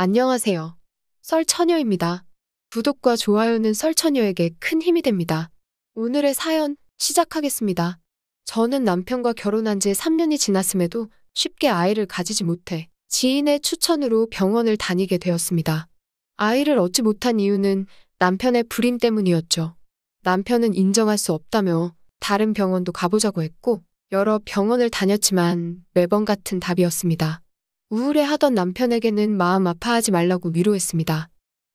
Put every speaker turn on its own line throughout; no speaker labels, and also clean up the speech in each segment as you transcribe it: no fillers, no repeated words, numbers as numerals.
안녕하세요. 썰처녀입니다. 구독과 좋아요는 썰처녀에게 큰 힘이 됩니다. 오늘의 사연 시작하겠습니다. 저는 남편과 결혼한 지 3년이 지났음에도 쉽게 아이를 가지지 못해 지인의 추천으로 병원을 다니게 되었습니다. 아이를 얻지 못한 이유는 남편의 불임 때문이었죠. 남편은 인정할 수 없다며 다른 병원도 가보자고 했고 여러 병원을 다녔지만 매번 같은 답이었습니다. 우울해하던 남편에게는 마음 아파하지 말라고 위로했습니다.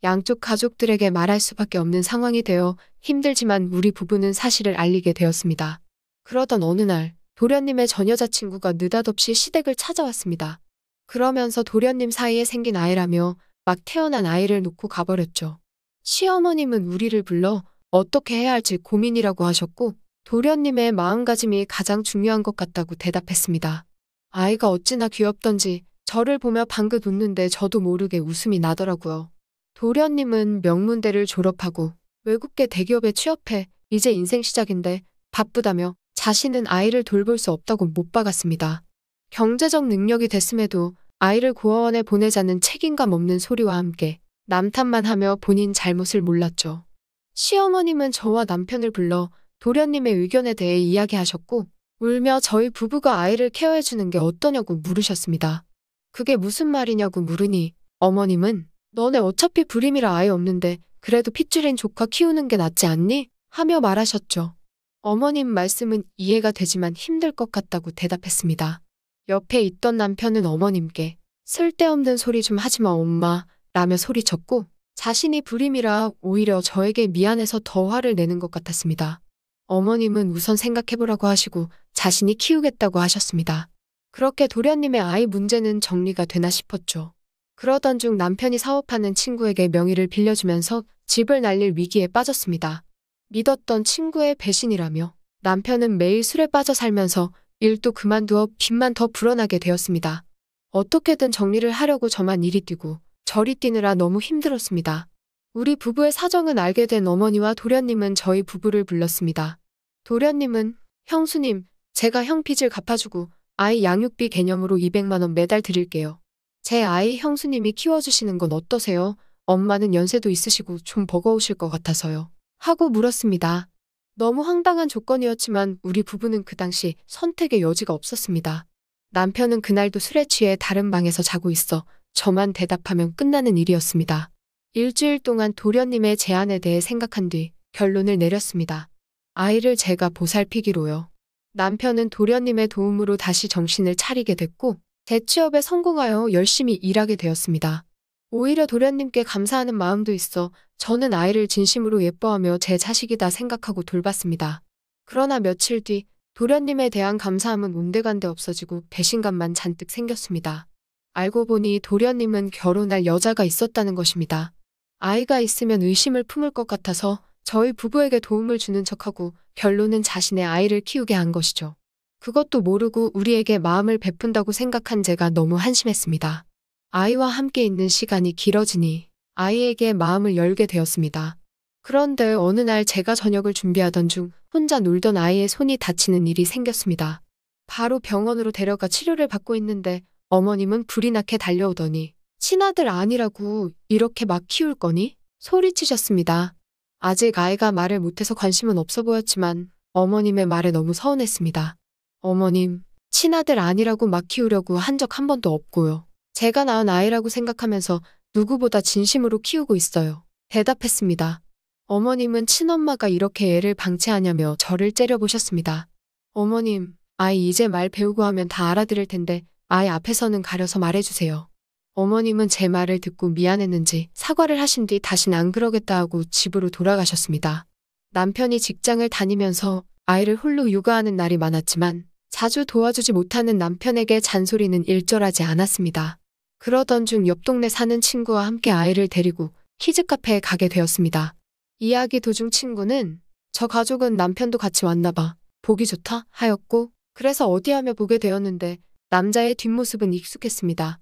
양쪽 가족들에게 말할 수밖에 없는 상황이 되어 힘들지만 우리 부부는 사실을 알리게 되었습니다. 그러던 어느 날 도련님의 전 여자친구가 느닷없이 시댁을 찾아왔습니다. 그러면서 도련님 사이에 생긴 아이라며 막 태어난 아이를 놓고 가버렸죠. 시어머님은 우리를 불러 어떻게 해야 할지 고민이라고 하셨고 도련님의 마음가짐이 가장 중요한 것 같다고 대답했습니다. 아이가 어찌나 귀엽던지 저를 보며 방긋 웃는데 저도 모르게 웃음이 나더라고요. 도련님은 명문대를 졸업하고 외국계 대기업에 취업해 이제 인생 시작인데 바쁘다며 자신은 아이를 돌볼 수 없다고 못 박았습니다. 경제적 능력이 됐음에도 아이를 고아원에 보내자는 책임감 없는 소리와 함께 남탓만 하며 본인 잘못을 몰랐죠. 시어머님은 저와 남편을 불러 도련님의 의견에 대해 이야기하셨고 울며 저희 부부가 아이를 케어해주는 게 어떠냐고 물으셨습니다. 그게 무슨 말이냐고 물으니 어머님은 너네 어차피 불임이라 아이 없는데 그래도 핏줄인 조카 키우는 게 낫지 않니? 하며 말하셨죠. 어머님 말씀은 이해가 되지만 힘들 것 같다고 대답했습니다. 옆에 있던 남편은 어머님께 쓸데없는 소리 좀 하지마 엄마 라며 소리쳤고 자신이 불임이라 오히려 저에게 미안해서 더 화를 내는 것 같았습니다. 어머님은 우선 생각해보라고 하시고 자신이 키우겠다고 하셨습니다. 그렇게 도련님의 아이 문제는 정리가 되나 싶었죠. 그러던 중 남편이 사업하는 친구에게 명의를 빌려주면서 집을 날릴 위기에 빠졌습니다. 믿었던 친구의 배신이라며 남편은 매일 술에 빠져 살면서 일도 그만두어 빚만 더 불어나게 되었습니다. 어떻게든 정리를 하려고 저만 이리 뛰고 저리 뛰느라 너무 힘들었습니다. 우리 부부의 사정은 알게 된 어머니와 도련님은 저희 부부를 불렀습니다. 도련님은 형수님, 제가 형 빚을 갚아주고 아이 양육비 개념으로 200만 원 매달 드릴게요. 제 아이 형수님이 키워주시는 건 어떠세요? 엄마는 연세도 있으시고 좀 버거우실 것 같아서요. 하고 물었습니다. 너무 황당한 조건이었지만 우리 부부는 그 당시 선택의 여지가 없었습니다. 남편은 그날도 술에 취해 다른 방에서 자고 있어 저만 대답하면 끝나는 일이었습니다. 일주일 동안 도련님의 제안에 대해 생각한 뒤 결론을 내렸습니다. 아이를 제가 보살피기로요. 남편은 도련님의 도움으로 다시 정신을 차리게 됐고 재취업에 성공하여 열심히 일하게 되었습니다. 오히려 도련님께 감사하는 마음도 있어 저는 아이를 진심으로 예뻐하며 제 자식이다 생각하고 돌봤습니다. 그러나 며칠 뒤 도련님에 대한 감사함은 온데간데 없어지고 배신감만 잔뜩 생겼습니다. 알고 보니 도련님은 결혼할 여자가 있었다는 것입니다. 아이가 있으면 의심을 품을 것 같아서 저희 부부에게 도움을 주는 척하고 결론은 자신의 아이를 키우게 한 것이죠. 그것도 모르고 우리에게 마음을 베푼다고 생각한 제가 너무 한심했습니다. 아이와 함께 있는 시간이 길어지니 아이에게 마음을 열게 되었습니다. 그런데 어느 날 제가 저녁을 준비하던 중 혼자 놀던 아이의 손이 다치는 일이 생겼습니다. 바로 병원으로 데려가 치료를 받고 있는데 어머님은 불이 나게 달려오더니 친아들 아니라고 이렇게 막 키울 거니? 소리치셨습니다. 아직 아이가 말을 못해서 관심은 없어 보였지만 어머님의 말에 너무 서운했습니다. 어머님, 친아들 아니라고 막 키우려고 한 적 한 번도 없고요. 제가 낳은 아이라고 생각하면서 누구보다 진심으로 키우고 있어요. 대답했습니다. 어머님은 친엄마가 이렇게 애를 방치하냐며 저를 째려보셨습니다. 어머님, 아이 이제 말 배우고 하면 다 알아들을 텐데 아이 앞에서는 가려서 말해주세요. 어머님은 제 말을 듣고 미안했는지 사과를 하신 뒤 다신 안 그러겠다 하고 집으로 돌아가셨습니다. 남편이 직장을 다니면서 아이를 홀로 육아하는 날이 많았지만 자주 도와주지 못하는 남편에게 잔소리는 일절하지 않았습니다. 그러던 중 옆 동네 사는 친구와 함께 아이를 데리고 키즈카페에 가게 되었습니다. 이야기 도중 친구는 저 가족은 남편도 같이 왔나 봐. 보기 좋다 하였고 그래서 어디 하며 보게 되었는데 남자의 뒷모습은 익숙했습니다.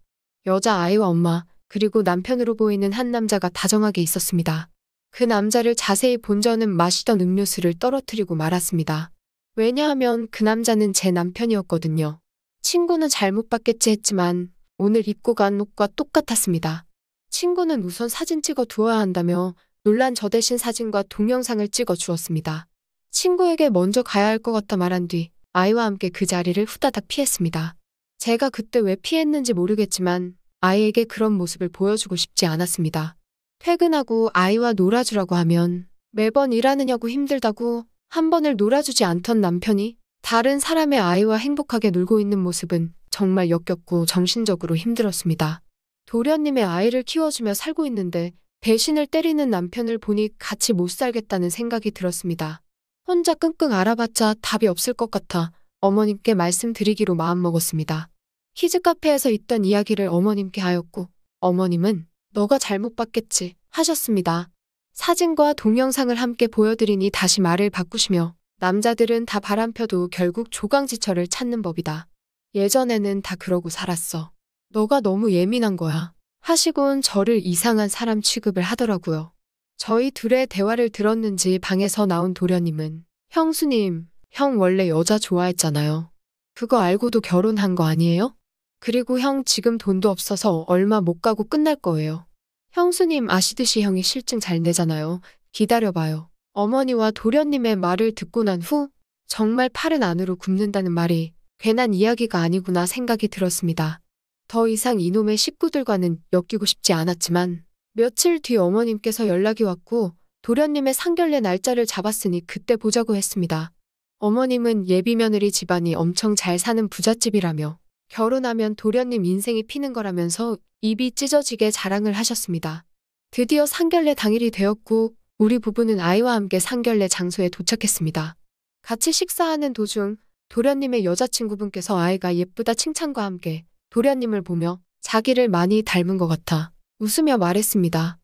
여자 아이와 엄마 그리고 남편으로 보이는 한 남자가 다정하게 있었습니다. 그 남자를 자세히 본 저는 마시던 음료수를 떨어뜨리고 말았습니다. 왜냐하면 그 남자는 제 남편이었거든요. 친구는 잘못 봤겠지 했지만 오늘 입고 간 옷과 똑같았습니다. 친구는 우선 사진 찍어 두어야 한다며 놀란 저 대신 사진과 동영상을 찍어 주었습니다. 친구에게 먼저 가야 할 것 같다 말한 뒤 아이와 함께 그 자리를 후다닥 피했습니다. 제가 그때 왜 피했는지 모르겠지만 아이에게 그런 모습을 보여주고 싶지 않았습니다. 퇴근하고 아이와 놀아주라고 하면 매번 일하느냐고 힘들다고 한 번을 놀아주지 않던 남편이 다른 사람의 아이와 행복하게 놀고 있는 모습은 정말 역겹고 정신적으로 힘들었습니다. 도련님의 아이를 키워주며 살고 있는데 배신을 때리는 남편을 보니 같이 못 살겠다는 생각이 들었습니다. 혼자 끙끙 앓아봤자 답이 없을 것 같아 어머님께 말씀드리기로 마음먹었습니다. 키즈카페에서 있던 이야기를 어머님께 하였고 어머님은 너가 잘못 봤겠지 하셨습니다. 사진과 동영상을 함께 보여드리니 다시 말을 바꾸시며 남자들은 다 바람펴도 결국 조강지처를 찾는 법이다. 예전에는 다 그러고 살았어. 너가 너무 예민한 거야. 하시곤 저를 이상한 사람 취급을 하더라고요. 저희 둘의 대화를 들었는지 방에서 나온 도련님은 형수님, 형 원래 여자 좋아했잖아요. 그거 알고도 결혼한 거 아니에요? 그리고 형 지금 돈도 없어서 얼마 못 가고 끝날 거예요. 형수님 아시듯이 형이 실증 잘 내잖아요. 기다려봐요. 어머니와 도련님의 말을 듣고 난 후 정말 팔은 안으로 굽는다는 말이 괜한 이야기가 아니구나 생각이 들었습니다. 더 이상 이놈의 식구들과는 엮이고 싶지 않았지만 며칠 뒤 어머님께서 연락이 왔고 도련님의 상견례 날짜를 잡았으니 그때 보자고 했습니다. 어머님은 예비며느리 집안이 엄청 잘 사는 부잣집이라며 결혼하면 도련님 인생이 피는 거라면서 입이 찢어지게 자랑을 하셨습니다. 드디어 상견례 당일이 되었고 우리 부부는 아이와 함께 상견례 장소에 도착했습니다. 같이 식사하는 도중 도련님의 여자친구분께서 아이가 예쁘다 칭찬과 함께 도련님을 보며 자기를 많이 닮은 것 같아 웃으며 말했습니다.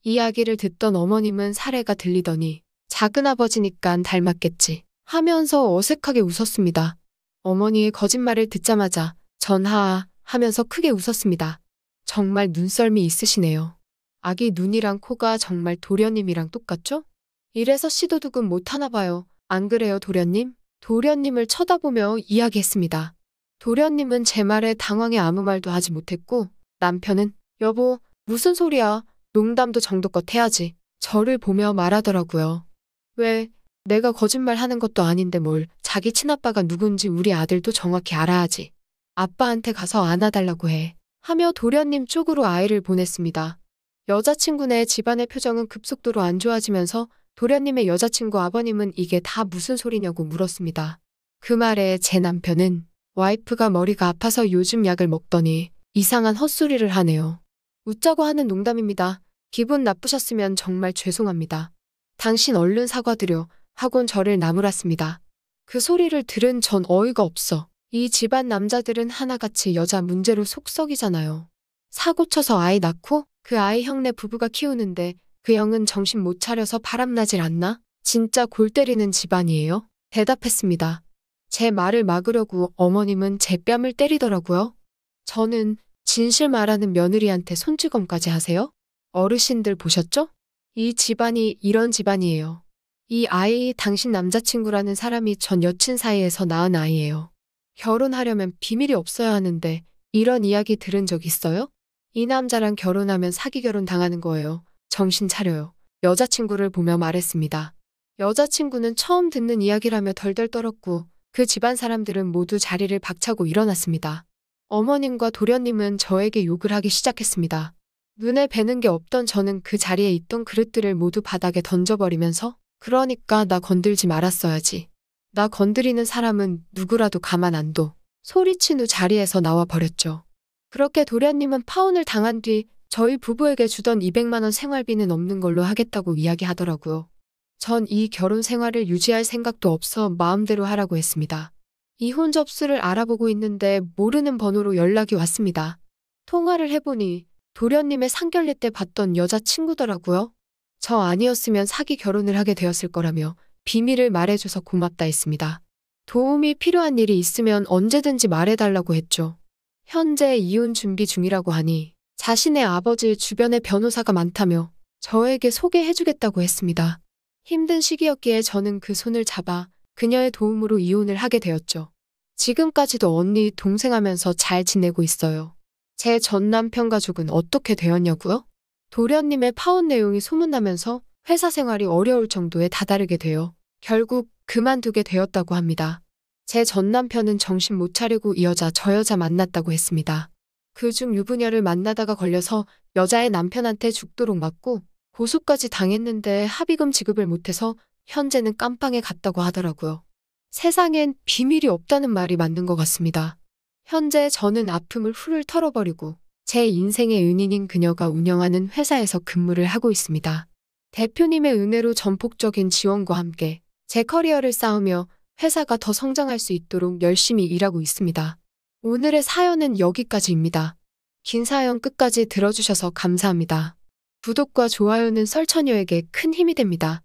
이야기를 듣던 어머님은 사례가 들리더니 작은아버지니깐 닮았겠지 하면서 어색하게 웃었습니다. 어머니의 거짓말을 듣자마자 전하 하면서 크게 웃었습니다. 정말 눈썰미 있으시네요. 아기 눈이랑 코가 정말 도련님이랑 똑같죠? 이래서 씨도둑은 못하나 봐요. 안 그래요 도련님? 도련님을 쳐다보며 이야기했습니다. 도련님은 제 말에 당황해 아무 말도 하지 못했고 남편은 여보 무슨 소리야. 농담도 정도껏 해야지. 저를 보며 말하더라고요. 왜? 내가 거짓말 하는 것도 아닌데 뭘 자기 친아빠가 누군지 우리 아들도 정확히 알아야지. 아빠한테 가서 안아달라고 해. 하며 도련님 쪽으로 아이를 보냈습니다. 여자친구네 집안의 표정은 급속도로 안 좋아지면서 도련님의 여자친구 아버님은 이게 다 무슨 소리냐고 물었습니다. 그 말에 제 남편은 와이프가 머리가 아파서 요즘 약을 먹더니 이상한 헛소리를 하네요. 웃자고 하는 농담입니다. 기분 나쁘셨으면 정말 죄송합니다. 당신 얼른 사과드려 하곤 저를 나무랐습니다. 그 소리를 들은 전 어이가 없어. 이 집안 남자들은 하나같이 여자 문제로 속 썩이잖아요. 사고 쳐서 아이 낳고 그 아이 형네 부부가 키우는데 그 형은 정신 못 차려서 바람나질 않나? 진짜 골 때리는 집안이에요? 대답했습니다. 제 말을 막으려고 어머님은 제 뺨을 때리더라고요. 저는 진실 말하는 며느리한테 손찌검까지 하세요? 어르신들 보셨죠? 이 집안이 이런 집안이에요. 이 아이 당신 남자친구라는 사람이 전 여친 사이에서 낳은 아이예요. 결혼하려면 비밀이 없어야 하는데 이런 이야기 들은 적 있어요? 이 남자랑 결혼하면 사기 결혼 당하는 거예요. 정신 차려요. 여자친구를 보며 말했습니다. 여자친구는 처음 듣는 이야기라며 덜덜 떨었고 그 집안 사람들은 모두 자리를 박차고 일어났습니다. 어머님과 도련님은 저에게 욕을 하기 시작했습니다. 눈에 뵈는 게 없던 저는 그 자리에 있던 그릇들을 모두 바닥에 던져버리면서 그러니까 나 건들지 말았어야지. 나 건드리는 사람은 누구라도 가만 안 둬. 소리친 후 자리에서 나와 버렸죠. 그렇게 도련님은 파혼을 당한 뒤 저희 부부에게 주던 200만 원 생활비는 없는 걸로 하겠다고 이야기하더라고요. 전 이 결혼 생활을 유지할 생각도 없어 마음대로 하라고 했습니다. 이혼 접수를 알아보고 있는데 모르는 번호로 연락이 왔습니다. 통화를 해보니 도련님의 상견례 때 봤던 여자친구더라고요. 저 아니었으면 사기 결혼을 하게 되었을 거라며 비밀을 말해줘서 고맙다 했습니다. 도움이 필요한 일이 있으면 언제든지 말해달라고 했죠. 현재 이혼 준비 중이라고 하니 자신의 아버지 주변에 변호사가 많다며 저에게 소개해주겠다고 했습니다. 힘든 시기였기에 저는 그 손을 잡아 그녀의 도움으로 이혼을 하게 되었죠. 지금까지도 언니 동생 하면서 잘 지내고 있어요. 제 전 남편 가족은 어떻게 되었냐고요? 도련님의 파혼 내용이 소문나면서 회사 생활이 어려울 정도에 다다르게 되어 결국 그만두게 되었다고 합니다. 제 전 남편은 정신 못 차리고 이 여자 저 여자 만났다고 했습니다. 그중 유부녀를 만나다가 걸려서 여자의 남편한테 죽도록 맞고 고소까지 당했는데 합의금 지급을 못해서 현재는 깜빵에 갔다고 하더라고요. 세상엔 비밀이 없다는 말이 맞는 것 같습니다. 현재 저는 아픔을 훌훌 털어버리고 제 인생의 은인인 그녀가 운영하는 회사에서 근무를 하고 있습니다. 대표님의 은혜로 전폭적인 지원과 함께 제 커리어를 쌓으며 회사가 더 성장할 수 있도록 열심히 일하고 있습니다. 오늘의 사연은 여기까지입니다. 긴 사연 끝까지 들어주셔서 감사합니다. 구독과 좋아요는 설처녀에게 큰 힘이 됩니다.